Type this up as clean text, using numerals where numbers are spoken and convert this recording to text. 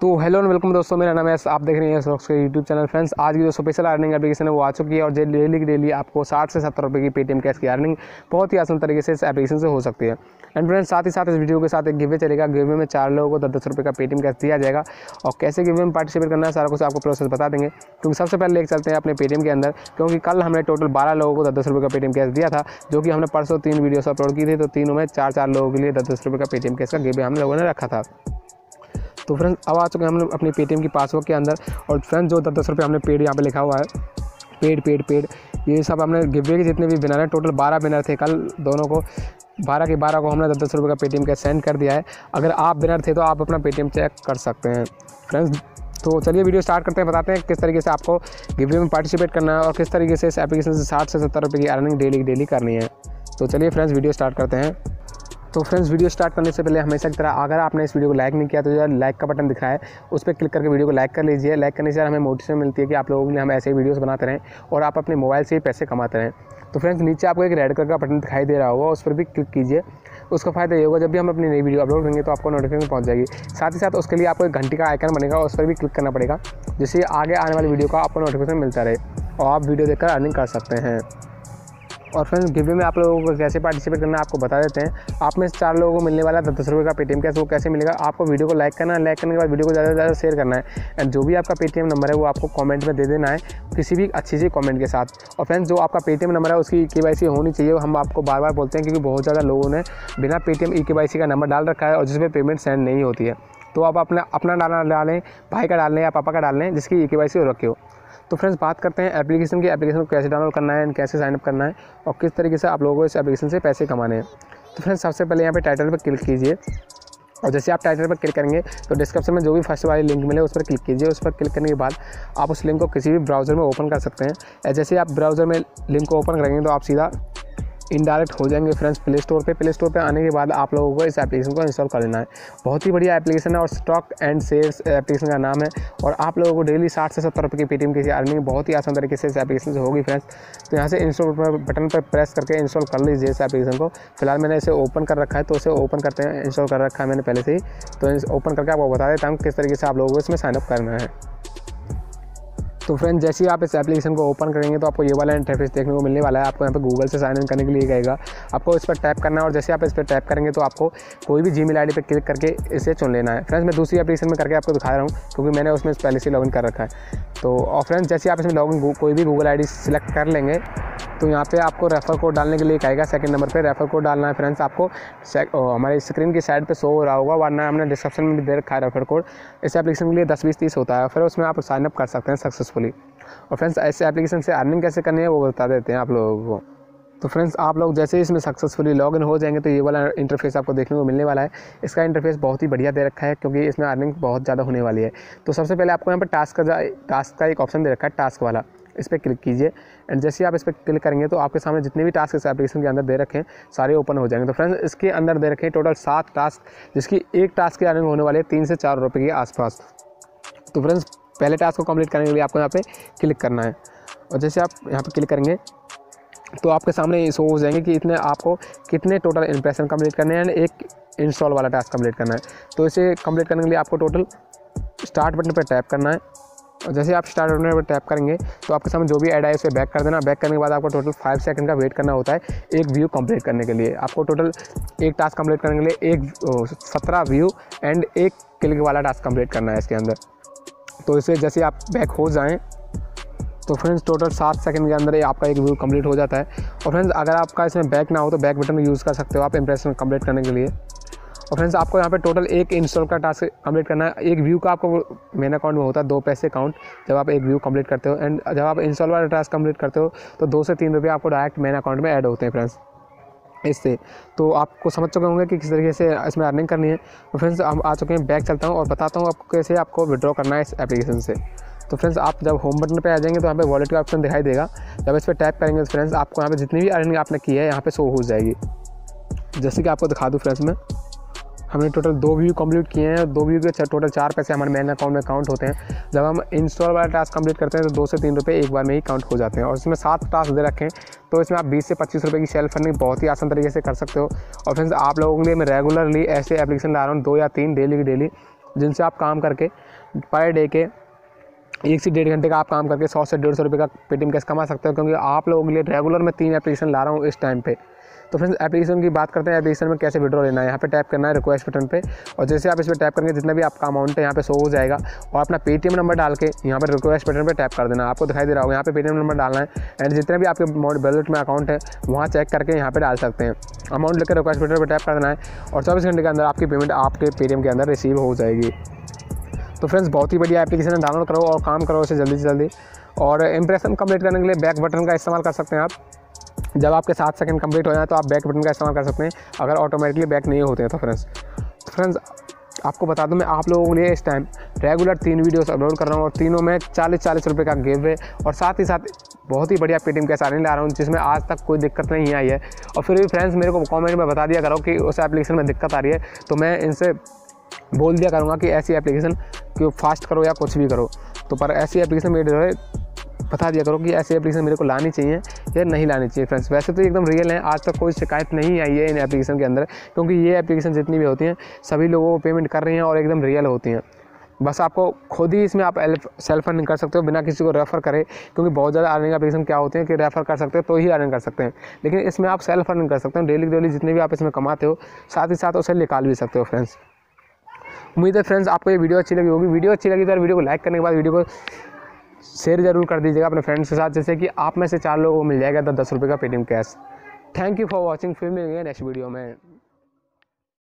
तो hello and welcome दोस्तों, मेरा नाम है आप देख रहे हैं स्टॉक्स के यूट्यूब चैनल। फ्रेंड्स, आज की जो स्पेशल अर्निंग एप्लीकेशन है वो आ चुकी है और डेली की डेली आपको 60 से 70 रुपये की पेटीएम कैश की अर्निंग बहुत ही आसान तरीके से इस एप्लीकेशन से हो सकती है। एंड फ्रेंड्स, साथ ही साथ इस वीडियो के साथ एक गिवे चलेगा। गिवे में 4 लोगों को 10-10 रुपये का पेटीएम कैश दिया जाएगा और कैसे गिवे में पार्टिसिपेट करना है सारा कुछ आपको प्रोसेस बता देंगे। क्योंकि सबसे पहले लेकर चलते हैं अपने पेटीएम के अंदर, क्योंकि कल हमने टोटल 12 लोगों को 10-10 रुपये का पेटीएम कैश दिया था, जो कि हमने परसों 3 वीडियोस अपलोड की थी। तो तीनों में 4-4 लोगों के लिए 10-10 रुपये का पेटीएम कैश का गिवे हम लोगों ने रखा था। तो फ्रेंड्स, अब आ चुके हैं हम लोग अपनी पेटीएम की पासवर्ड के अंदर। और फ्रेंड्स, जो 10-10 रुपये हमने पेड यहाँ पे लिखा हुआ है, पेड ये सब हमने गिवे के जितने भी विनर हैं, टोटल 12 विनर थे कल। दोनों को 12 के 12 को हमने 10-10 रुपये का पेटीएम कैश सेंड कर दिया है। अगर आप विनर थे तो आप अपना पेटीएम चेक कर सकते हैं फ्रेंड्स। तो चलिए वीडियो स्टार्ट करते हैं, बताते हैं किस तरीके से आपको गिवे में पार्टिसिपेट करना है और किस तरीके से इस एप्लीकेशन से 60 से 70 रुपये की अर्निंग डेली करनी है। तो चलिए फ्रेंड्स, वीडियो स्टार्ट करते हैं। तो फ्रेंड्स, वीडियो स्टार्ट करने से पहले हमेशा की तरह अगर आपने इस वीडियो को लाइक नहीं किया तो यार लाइक का बटन दिख रहा है, उस पर क्लिक करके वीडियो को लाइक कर लीजिए। लाइक करने से हमें मोटिवेशन मिलती है कि आप लोगों के लिए हम ऐसे ही वीडियोस बनाते रहें और आप अपने मोबाइल से ही पैसे कमाते रहें। तो फ्रेंड्स, नीचे आपको एक रेड कलर का बटन दिखाई दे रहा होगा, उस पर भी क्लिक कीजिए। उसका फ़ायदा ये होगा, जब भी हम अपनी नई वीडियो अपलोड करेंगे तो आपको नोटिफिकेशन पहुंच जाएगी। साथ ही साथ उसके लिए आपको एक घंटी का आइकन बनेगा, उस पर भी क्लिक करना पड़ेगा, जिससे आगे आने वाली वीडियो का आपको नोटिफिकेशन मिलता रहे और आप वीडियो देखकर अर्निंग कर सकते हैं। और फ्रेंड्स, गिवे में आप लोगों को कैसे पार्टिसिपेट करना है आपको बता देते हैं। आप में 4 लोगों को मिलने वाला 10-10 रुपये का पेटीएम कैश वो कैसे मिलेगा। आपको वीडियो को लाइक करना है, लाइक करने के बाद वीडियो को ज़्यादा से ज़्यादा शेयर करना है। एंड जो भी आपका पेटीएम नंबर है वो आपको कमेंट में दे देना है, किसी भी अच्छी सी कमेंट के साथ। और फ्रेंड्स, जो आपका पेटीएम नंबर है उसकी KYC होनी चाहिए। हम आपको बार बार बोलते हैं, क्योंकि बहुत ज़्यादा लोगों ने बिना पेटीएम KYC का नंबर डाल रखा है और जिसमें पेमेंट सेंड नहीं होती है। तो आप अपना डालें, भाई का डाल लें या पापा का डाल लें, जिसकी KYC हो रखी हो। तो फ्रेंड्स, बात करते हैं एप्लीकेशन को कैसे डाउनलोड करना है, कैसे साइनअप करना है और किस तरीके से आप लोगों को इस एप्लीकेशन से पैसे कमाने हैं। तो फ्रेंड्स, सबसे पहले यहाँ पे टाइटल पर क्लिक कीजिए और जैसे आप टाइटल पर क्लिक करेंगे तो डिस्क्रिप्शन में जो भी फर्स्ट वाली लिंक मिले उस पर क्लिक कीजिए। उस पर क्लिक करने के बाद आप उस लिंक को किसी भी ब्राउज़र में ओपन कर सकते हैं। जैसे आप ब्राउज़र में लिंक को ओपन करेंगे तो आप सीधा इनडायरेक्ट हो जाएंगे फ्रेंड्स प्ले स्टोर पे आने के बाद आप लोगों को इस एप्लीकेशन को इंस्टॉल कर लेना है। बहुत ही बढ़िया एप्लीकेशन है और स्टॉक एंड शेयर्स एप्लीकेशन का नाम है और आप लोगों को डेली 60 से 70 रुपये की पेटीएम की अर्निंग बहुत ही आसान तरीके से इस एप्लीकेशन से होगी फ्रेंड्स। तो यहाँ से इंस्टॉल बटन पर प्रेस करके इंस्टॉल कर लीजिए इस एप्लीकेशन को। फिलहाल मैंने इसे ओपन कर रखा है, तो इसे ओपन करते हैं। इंस्टॉल कर रखा है मैंने पहले से ही, तो ओपन करके आपको बता देता हूँ किस तरीके से आप लोगों को इसमें साइनअप करना है। तो फ्रेंड्स, जैसे ही आप इस एप्लीकेशन को ओपन करेंगे तो आपको ये वाला इंटरफेस देखने को मिलने वाला है। आपको यहाँ पे गूगल से साइन इन करने के लिए कहेगा, आपको इस पर टैप करना है और जैसे आप इस पर टैप करेंगे तो आपको कोई भी जीमेल आईडी पे क्लिक करके इसे चुन लेना है। फ्रेंड्स, मैं दूसरी एप्लीकेशन में करके आपको दिखा रहा हूँ, क्योंकि मैंने उसमें पहले से लॉगिन कर रखा है। तो और फ्रेंड्स, जैसे आप इसमें लॉगिन कोई भी गूगल ID सिलेक्ट कर लेंगे तो यहाँ पे आपको रेफर कोड डालने के लिए कहेगा। सेकंड नंबर पे रेफर कोड डालना है फ्रेंड्स। आपको हमारे स्क्रीन की साइड पे शो हो रहा होगा, वरना हमने डिस्क्रिप्शन में भी दे रखा है रेफर कोड। इस एप्लीकेशन के लिए 10, 20, 30 होता है, फिर उसमें आप साइनअप कर सकते हैं सक्सेसफुली। और फ्रेंड्स, ऐसे एप्लीकेशन से अर्निंग कैसे करनी है वो बता देते हैं आप लोगों को। तो फ्रेंड्स, आप लोग जैसे ही इसमें सक्सेसफुली लॉगिन हो जाएंगे तो ये वाला इंटरफेस आपको देखने को मिलने वाला है। इसका इंटरफेस बहुत ही बढ़िया दे रखा है, क्योंकि इसमें अर्निंग बहुत ज़्यादा होने वाली है। तो सबसे पहले आपको यहाँ पर टास्क का एक ऑप्शन दे रखा है, टास्क वाला। इस पर क्लिक कीजिए एंड जैसे आप इस पर क्लिक करेंगे तो आपके सामने जितने भी टास्क इस एप्लीकेशन के अंदर दे रखे हैं सारे ओपन हो जाएंगे। तो फ्रेंड्स, इसके अंदर दे रखे हैं टोटल 7 टास्क, जिसकी एक टास्क की अर्निंग होने वाली है 3 से 4 रुपये के आसपास। तो फ्रेंड्स, पहले टास्क को कंप्लीट करने के लिए आपको यहाँ पे क्लिक करना है और जैसे आप यहाँ पे क्लिक करेंगे तो आपके सामने शो हो जाएंगे कि आपको कितने टोटल इंप्रेशन कंप्लीट करने हैं, एक इंस्टॉल वाला टास्क कंप्लीट करना है। तो इसे कंप्लीट करने के लिए आपको टोटल स्टार्ट बटन पर टैप करना है और जैसे आप स्टार्ट बटन पर टैप करेंगे तो आपके सामने जो भी ऐड है उसे बैक कर देना। बैक करने के बाद आपको टोटल 5 सेकंड का वेट करना होता है एक व्यू कंप्लीट करने के लिए। आपको टोटल एक टास्क कंप्लीट करने के लिए 17 व्यू एंड एक क्लिक वाला टास्क कंप्लीट करना है इसके अंदर। तो इसे जैसे आप बैक हो जाएं तो फ्रेंड्स, टोटल 7 सेकंड के अंदर आपका एक व्यू कंप्लीट हो जाता है। और फ्रेंड्स, अगर आपका इसमें बैक ना हो तो बैक बटन यूज़ कर सकते हो आप इंप्रेशन कंप्लीट करने के लिए। और फ्रेंड्स, आपको यहाँ पे टोटल एक इंस्टॉल का टास्क कंप्लीट करना है। एक व्यू का आपको मेन अकाउंट में होता है 2 पैसे काउंट जब आप एक व्यू कंप्लीट करते हो। एंड जब आप इंस्टॉल वाला टास्क कंप्लीट करते हो तो 2 से 3 रुपये आपको डायरेक्ट मेन अकाउंट में ऐड होते हैं फ्रेंड्स इससे। तो आपको समझ चुके होंगे कि किस तरीके से इसमें अर्निंग करनी है। तो फ्रेंड्स, हम आ चुके हैं, बैक चलता हूँ और बताता हूँ आपको कैसे आपको विड्रॉ करना है इस एप्लीकेशन से। तो फ्रेंड्स, आप जब होम बटन पे आ जाएंगे तो यहाँ पे वॉलेट का ऑप्शन दिखाई देगा। जब इस पर टैप करेंगे तो फ्रेंड्स, आपको यहाँ पे जितनी भी अर्निंग आपने की है यहाँ पे शो हो जाएगी। जैसे कि आपको दिखा दूँ फ्रेंड्स, में हमने टोटल 2 व्यू कंप्लीट किए हैं। 2 व्यू के टोटल 4 पैसे हमारे मेन अकाउंट में काउंट होते हैं। जब हम इंस्टॉल वाला टास्क कंप्लीट करते हैं तो 2 से 3 रुपये एक बार में ही काउंट हो जाते हैं। और इसमें 7 टास्क दे रखे हैं, तो इसमें आप 20 से 25 रुपये की सेल्फ अर्निंग बहुत ही आसान तरीके से कर सकते हो। और फ्रेंड्स, आप लोगों के लिए मैं रेगुलरली ऐसे एप्लीकेशन ला रहा हूँ 2 या 3 डेली की डेली। जिनसे आप काम करके पर डे के 1 से 1.5 घंटे का आप काम करके 100 से 150 रुपये का पेटीएम कैश कमा सकते हो, क्योंकि आप लोगों के लिए रेगुलर मैं 3 एप्लीकेशन ला रहा हूँ इस टाइम पे। तो फ्रेंड्स एप्लीकेशन की बात करते हैं। एप्लीकेशन में कैसे विड्रॉ लेना है, यहाँ पे टैप करना है रिक्वेस्ट बटन पे, और जैसे आप इस पर टैप करेंगे जितना भी आपका अमाउंट है यहाँ पे शो हो जाएगा, और अपना पेटीएम नंबर डाल के यहाँ पर रिक्वेस्ट बटन पे टैप कर देना। आपको दिखाई दे रहा होगा यहाँ पे पेटीएम नंबर डालना है, एंड जितने भी आपके वॉलेट में अकाउंट है वहाँ चेक करके यहाँ पे डाल सकते हैं। अमाउंट लेकर रिक्वेस्ट बटन पर टैप कर देना है, और 24 घंटे के अंदर आपकी पेमेंट आपके पेटीएम के अंदर रिसीव हो जाएगी। तो फ्रेंड्स बहुत ही बढ़िया एप्लीकेशन है, डाउनलोड करो और काम करो इसे जल्दी से जल्दी। और इंप्रेशन कंप्लीट करने के लिए बैक बटन का इस्तेमाल कर सकते हैं आप। जब आपके 7 सेकंड कंप्लीट हो जाए तो आप बैक बटन का इस्तेमाल कर सकते हैं, अगर ऑटोमेटिकली बैक नहीं होते हैं तो फ्रेंड्स आपको बता दूं, मैं आप लोगों के लिए इस टाइम रेगुलर 3 वीडियोस अपलोड कर रहा हूं, और तीनों में 40-40 रुपये का गिव है, और साथ ही साथ बहुत ही बढ़िया पेटीएम कैश अर्निंग ला रहा हूँ, जिसमें आज तक कोई दिक्कत नहीं आई है। और फिर भी फ्रेंड्स मेरे को कॉमेंट में बता दिया करो कि उस एप्लीकेशन में दिक्कत आ रही है, तो मैं इनसे बोल दिया करूँगा कि ऐसी एप्लीकेशन क्यों फास्ट करो या कुछ भी करो। तो पर ऐसी एप्लीकेशन मेरे जो है बता दिया करो कि ऐसी एप्लीकेशन मेरे को लानी चाहिए या नहीं लानी चाहिए। फ्रेंड्स वैसे तो एकदम रियल है, आज तक कोई शिकायत नहीं आई है इन एप्लीकेशन के अंदर, क्योंकि ये एप्लीकेशन जितनी भी होती हैं सभी लोगों को पेमेंट कर रही हैं और एकदम रियल होती हैं। बस आपको खुद ही इसमें आप सेल्फ अर्निंग कर सकते हो बिना किसी को रेफ़र करे, क्योंकि बहुत ज़्यादा अर्निंग एप्लीकेशन क्या होते हैं कि रेफ़र कर सकते हो तो ही अर्निंग कर सकते हैं, लेकिन इसमें आप सेल्फ अर्निंग कर सकते हो। डेली जितने भी आप इसमें कमाते हो साथ ही साथ उसे निकाल भी सकते हो। फ्रेंड्स उम्मीद है फ्रेंड्स आपको ये वीडियो अच्छी लगी होगी। वीडियो अच्छी लगी तो वीडियो को लाइक करने के बाद वीडियो को शेयर जरूर कर दीजिएगा अपने फ्रेंड्स के साथ, जैसे कि आप में से 4 लोगों को मिल जाएगा 10 रुपये का Paytm cash. Thank you for watching. फिर मिलेंगे नेक्स्ट वीडियो में।